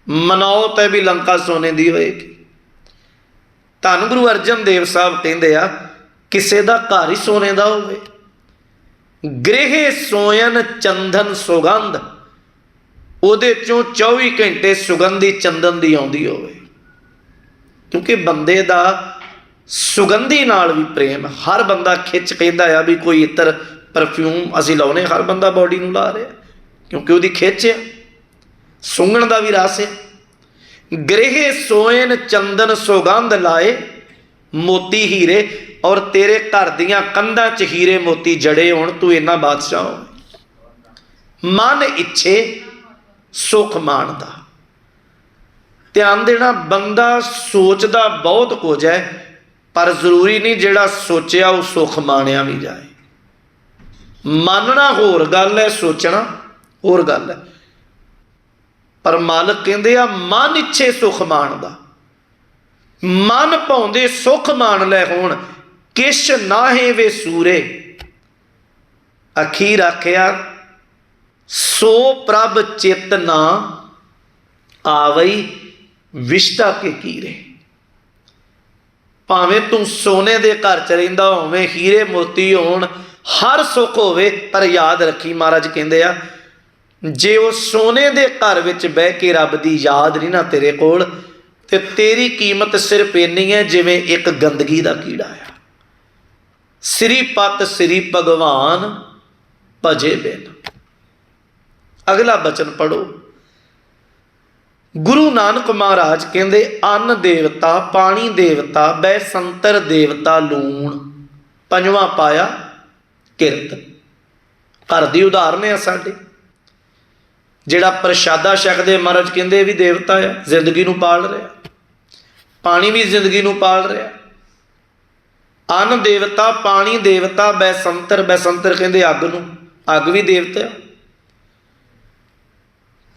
मनौत है भी लंका सोने की होएगी। धन गुरु अर्जन देव साहब कहंदे आ, किसी का घर ही सोने का होवे। गृह सोयन चंदन सुगंध, ਉਹਦੇ चों 24 घंटे सुगंधी चंदन की आउंदी होवे। क्योंकि बंदे का सुगंधी नाल भी प्रेम, हर बंदा खिच कहंदा आ भी कोई इत्र परफ्यूम असी लाउने, हर बंदा बॉडी नूं ला रहा, क्योंकि उसकी खिच है, सूंघण का भी रस है। गृह सोयन चंदन सुगंध लाए मोती हीरे, और तेरे घर दियां कंधां च हीरे मोती जड़े होण, तू इन्ना बादशाह हो। मन इच्छे सुख माणदा। ध्यान देना, बंदा सोचदा बहुत कुछ है, पर जरूरी नहीं जिहड़ा सोचिया वो सुख माणिया भी जाए। मानना होर गल है, सोचना होर गल है। पर मालक कहंदे आ, मन इच्छे सुख माणदा। मन पाउंदे सुख मान लै होण, किश नाहे वे सूरे। अखीर आखिया, सो प्रभ चित ना आवई विष्टा के कीरे। भावें तू सोने दे घर च रहिंदा होवें, हीरे मोती होण, हर सुख होवे, पर याद रखी महाराज कहंदे आ, जे वो सोने दे घर विच बह के रब दी याद नहीं ना तेरे कोल, ते तेरी कीमत सिर्फ इन्नी है जिवें एक गंदगी का कीड़ा है। श्रीपत श्री भगवान भजे बिन। अगला बचन पढ़ो, गुरु नानक महाराज कहंदे, अन्न देवता पानी देवता बैसंतर देवता लूण, पंजवां पाया किरत। घर की उदाहरण है साडे, जिहड़ा प्रशादा छकदे महाराज कहंदे भी देवता है, जिंदगी नूं पाल रहा। पानी भी जिंदगी नूं पाल रहा। अन्न देवता पानी देवता बैसंतर, बैसंतर कहंदे अग नूं, अग भी देवता।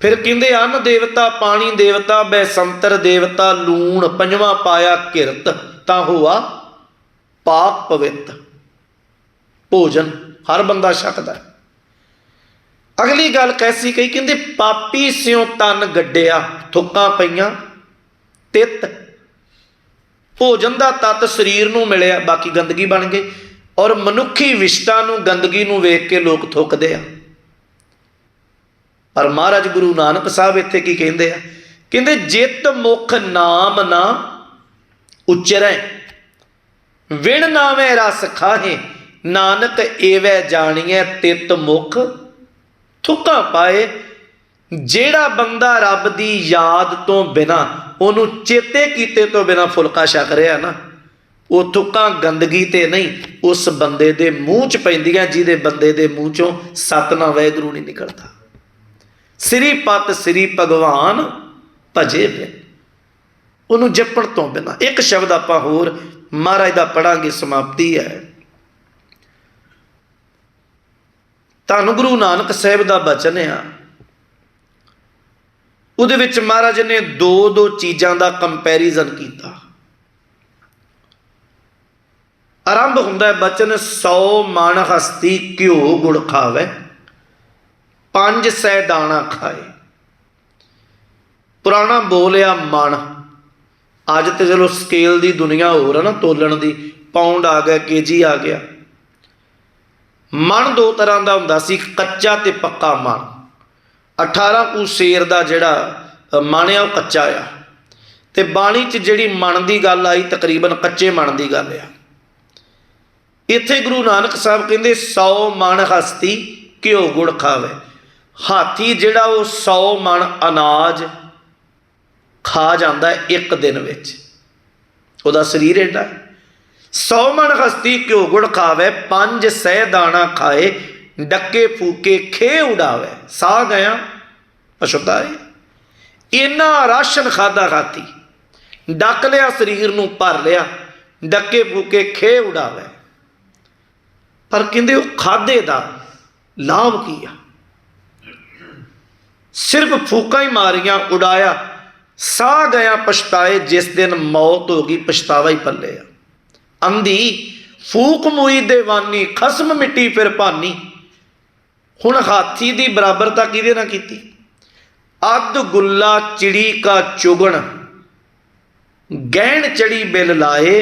फिर कहते अन्न देवता, पानी देवता, बैसंतर देवता, लूण पंजवां पाया किरत, तां हुआ पाक पवित्र। भोजन हर बंदा छकदा। अगली गल कैसी कही, कहते पापी स्यों तन गड्डिया, थुक्कां पईयां तित। भोजन का तत्त शरीर नूं मिलिया, बाकी गंदगी बन गई। और मनुखी विशटा नूं, गंदगी नूं वेख के लोग थुकदे आ। पर महाराज गुरु नानक साहब इत्थे की कहंदे आ, कहंदे जित मुख नाम ना उचरै, विण नावे रस खाहे, नानक एवै जानिए तित मुख थुक्कां पाए। जेड़ा बंदा रब दी याद तो बिना, उन्हों चेते कीते तो बिना फुलका छक रहा ना, वो थुक्कां गंदगी ते नहीं, उस बंदे दे मूँह च पैंदियां, जिहदे बंदे दे मूँह चों सतनाम वाहिगुरू नहीं निकलता। सिरी पत सिरी भगवान भजे बिन, उन्होंने जपण तो बिना। एक शब्द आपां होर महाराज दा पढ़ांगे, समाप्ति है। धन गुरु नानक साहिब दा बचन आ, उहदे विच महाराज ने दो दो चीज़ों का कंपैरिजन किया। आरंभ हुंदा है बचन, 100 मण हस्ती घ्यो गुड़ खावे, 500 दाना खाए। पुराना बोलिया मण, अज तो चलो स्केल की दुनिया हो रहा ना, तोलन की, पाउंड आ गया, केजी आ गया। मण दो तरह का हुंदा सी, कच्चा ते पक्का मण। 18 कू शेर का जिहड़ा मण आ, कच्चा आ, ते बाणी च जिहड़ी मण की गल आई, तकरीबन कच्चे मण की गल आ। इत्थे गुरु नानक साहब कहंदे 100 मण हस्ती घ्यो गुड़ खावे। हाथी जिहड़ा वो 100 मण अनाज खा जाता है एक दिन विच, उहदा शरीर एडा। 100 मण हस्ती घ्यो गुड़ खावे, 500 दाना खाए, डके फूके खे उड़ावे। साह गया पछुताए, इन्ना राशन खादा खाती, डक लिया शरीर नूं, भर लिया, डके फूके खे उड़ावे। पर कहते वो खाधे का लाभ की आ, सिर्फ फूका ही मारिया, उड़ाया, साह गया पछताए, जिस दिन मौत होगी पछतावा ही पल्ले आ। अंधी फूक मुई देवानी, खसम मिट्टी फिर भानी। हुण हाथी की बराबरता किहदे नाल कीती। अध गुल्ला चिड़ी का चुगण, गहन चढ़ी बिल लाए,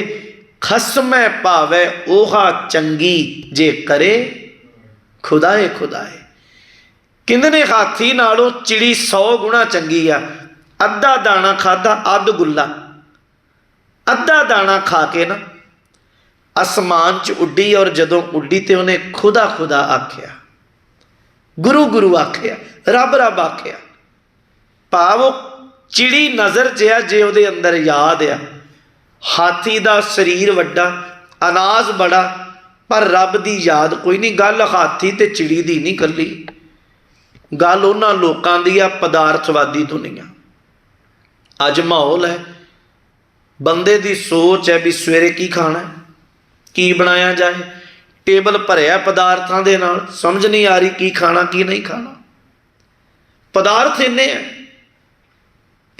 खसमै भावै ओहा चंगी, जे करे खुदाए खुदाए। कहंदे ने हाथी नालों चिड़ी 100 गुणा चंगी आ। अद्धा दाना खादा, अध गुल्ला, अद्धा दाना खा के ना आसमान च उड्डी, और जदों उड्डी तो उन्हें खुदा खुदा आख्या, गुरु गुरु आख्या, रब रब आख्या। भाव चिड़ी नज़र च आ, जे उहदे अंदर याद आ। हाथी का शरीर वड्डा, अनाज बड़ा, पर रब की याद कोई नहीं। गल हाथी ते चिड़ी दी नहीं कली, गल उन्हां लोकां दी आ पदार्थवादी दुनिया। अज माहौल है, बंदे की सोच है भी सवेरे की खाना है, की बनाया जाए, टेबल भरिया पदार्थों के नाल, समझ नहीं आ रही की खाना की नहीं खाना। पदार्थ इन्ने है,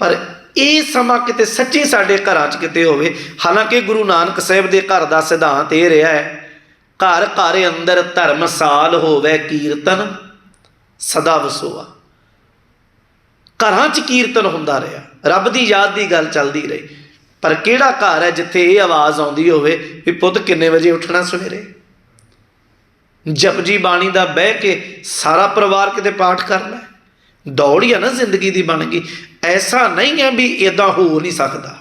पर ये समा किते सच्ची साडे घरां च किते होवे। हालांकि गुरु नानक साहिब दे घर दा सिद्धांत ये रहा है, घर घर अंदर धर्मसाल होवे कीर्तन सदा वसोआ। घरां च कीर्तन हुंदा रहा, रब दी याद दी गल चलदी रही। पर किहड़ा घर है जिथे ये आवाज़ आउंदी होवे भी पुੱਤ किन्ने वजे उठना सवेरे, जपजी बाणी दा बह के सारा परिवार किते पाठ कर लै। दौड़ ही है ना जिंदगी दी बन गई। ऐसा नहीं है भी इदा हो नहीं सकता,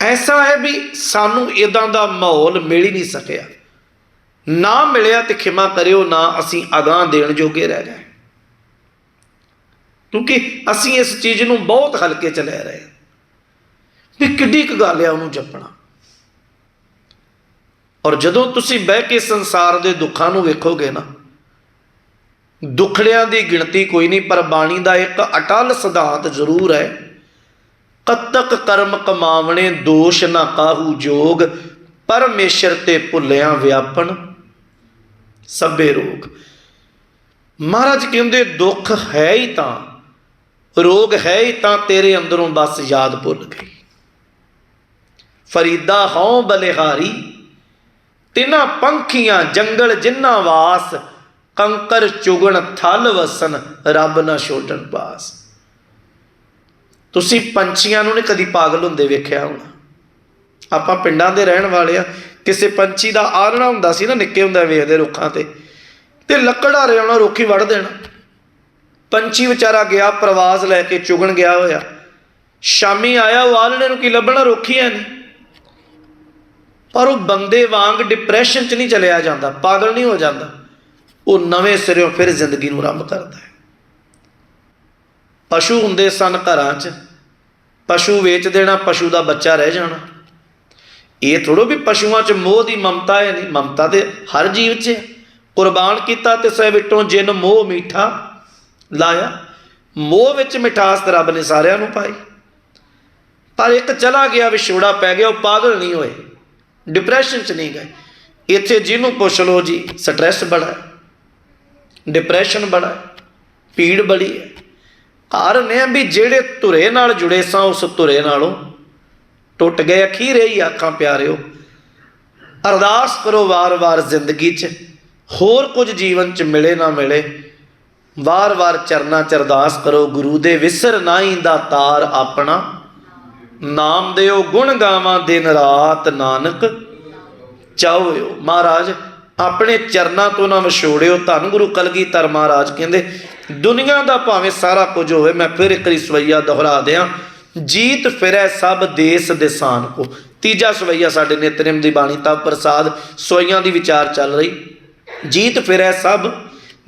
ऐसा है भी सानू इदा दा माहौल मिल ही नहीं सकिया। ना मिलिया तो खिमा करियो, ना असी अगाह देण जोगे रह गए, क्योंकि असी इस चीज़ नूं बहुत हल्के च ले रहे भी किड्डी क गल है उन्होंने जपना। और जदों तुसी बह के संसार के दुखों नूं वेखोगे ना, दुखड़ियां की गिणती कोई नहीं, पर बाणी का एक अटल सिद्धांत जरूर है, कतक कर्म कमावणे दोष ना काहू जोग, परमेश्वर ते भुलिया व्यापन सभे रोग। महाराज कहते दुख है ही तां, रोग है ही तां तेरे अंदरों बस याद भुल गई। फरीदा हों बलिहारी तिना पंखियां जंगल जिन्ना वास, कंकर चुगण थल वसन रब ना छोड़न पास। तुसी पंछियां नूं नहीं कदी पागल हुंदे वेख्या होना। आपां पिंडां दे रहण वाले आ, किसी पंछी दा आलणा हुंदा सी ना निक्के हुंदे वेखदे रुखां ते लकड़ा रेवना रुख ही वड़ देना। पंछी बेचारा गया प्रवास लैके चुगण गया होया, शामी आया वो आलणे नूं की लभना रुख ही है नहीं। पर वो बंदे वांग डिप्रैशन च नहीं चलिया जाता, पागल नहीं हो जाता, वो नवें सिरों फिर जिंदगी नूं आरंभ करता है। पशु हुंदे सन घरां च, पशु वेच देना, पशु का बच्चा रह जाना। ये थोड़ो भी पशुआं च मोह की ममता है, नहीं, ममता तो हर जीव च है। कुरबान किया तो सै विटों जिन मोह मीठा लाया, मोह विच मिठास तो रब ने सारिਆਂ ਨੂੰ पाई। पर एक चला गया विछोड़ा पै गया, वो पागल नहीं होए, डिप्रैशन च नहीं गए। इत्थे जिन्हों पुछ लो जी स्ट्रैस बड़ा है, डिप्रैशन बड़ा है, पीड़ बड़ी है। कारण यह भी जेड़े धुरे नाल जुड़े सा उस धुरे नालों टुट गए। अखीरे ही आखां प्यारिओ, अरदास करो वार वार जिंदगी च होर कुछ जीवन च मिले ना मिले, वार वार चरना च अरदास करो, गुरु दे विसर नाई दा तार अपना, नाम देओ गुण गावां दिन रात नानक चाहो। महाराज अपने चरना तो ना विछोड़िओ। धन गुरु कलगीधर महाराज कहते दुनिया का भावें सारा कुछ होवे, मैं फिर एक सवैया दोहरा दियाँ, जीत फिरै सब देस दिसान को। तीजा सवैया साडे नितनेम दी बाणी तप प्रसाद सवैया दी विचार चल रही। जीत फिरै सब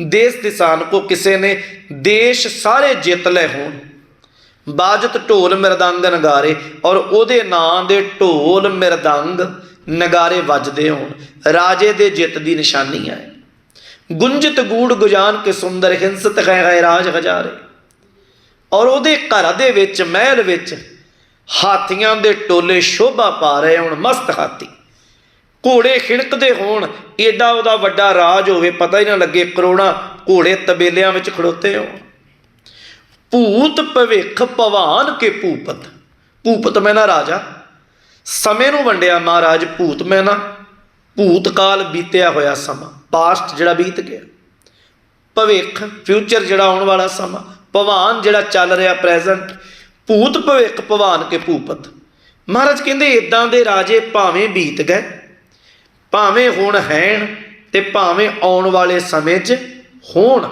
देश दिसान को, किसी ने देश सारे जित ले होण, बाजत ढोल मृदंग नगारे, और उहदे नां दे ढोल मृदंग नगारे वजदे होण, राजे दे जित दी निशानी है। गुंजत गूढ़ गुजान के सुंदर हिंसत है राज हजारे, और उहदे घर दे विच महल विच हाथियां दे टोले शोभा पा रहे होण, मस्त हाथी, घोड़े खिणकदे होण, एडा उहदा वड्डा राज होवे, पता ही ना लगे करोड़ां घोड़े तबेलियां विच खड़ोते होण। भूत भविख भवान के भूपत, भूपत मैना राजा, समय नूं वंडिया महाराज भूत मैना, भूतकाल बीतिया होया समा, पास्ट जिहड़ा बीत गया, भविख फ्यूचर जिहड़ा आउण वाला समा, भवान जिहड़ा चल रहा प्रैजेंट, भूत भविख भवान के भूपत। महाराज कहंदे इदां दे राजे भावें बीत गए, भावें हुण हैण ते भावें आउण वाले समय च होण।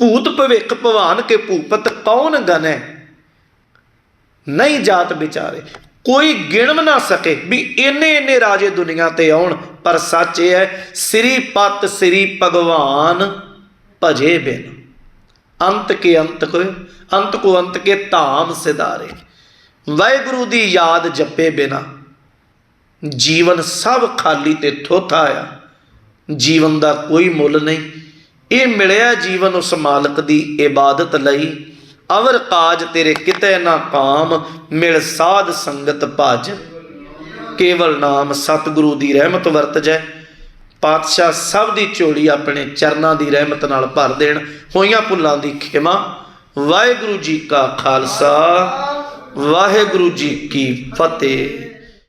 भूत भविख भवान के भूपत कौन गनै, नहीं जात विचारे, कोई गिण ना सके भी इन्ने इन्ने राजे दुनिया ते आउण। पर सच ये है श्रीपत श्री भगवान भजे बिन, अंत के अंत को अंत के धाम सिधारे। वाहिगुरु दी याद जपे बिना जीवन सब खाली ते थोथा आ, जीवन का कोई मुल नहीं। ये मिलिया जीवन उस मालक दी इबादत लई, अवर काज तेरे किते ना काम, मिल साध संगत भज, केवल नाम सतगुरु दी रहमत वरत जाए। पातशाह सब दी झोली अपने चरनां दी रहमत नाल भर देण, होइयां भुल्लां दी खिमा। वाहिगुरु जी का खालसा, वाहिगुरु जी की फतेह।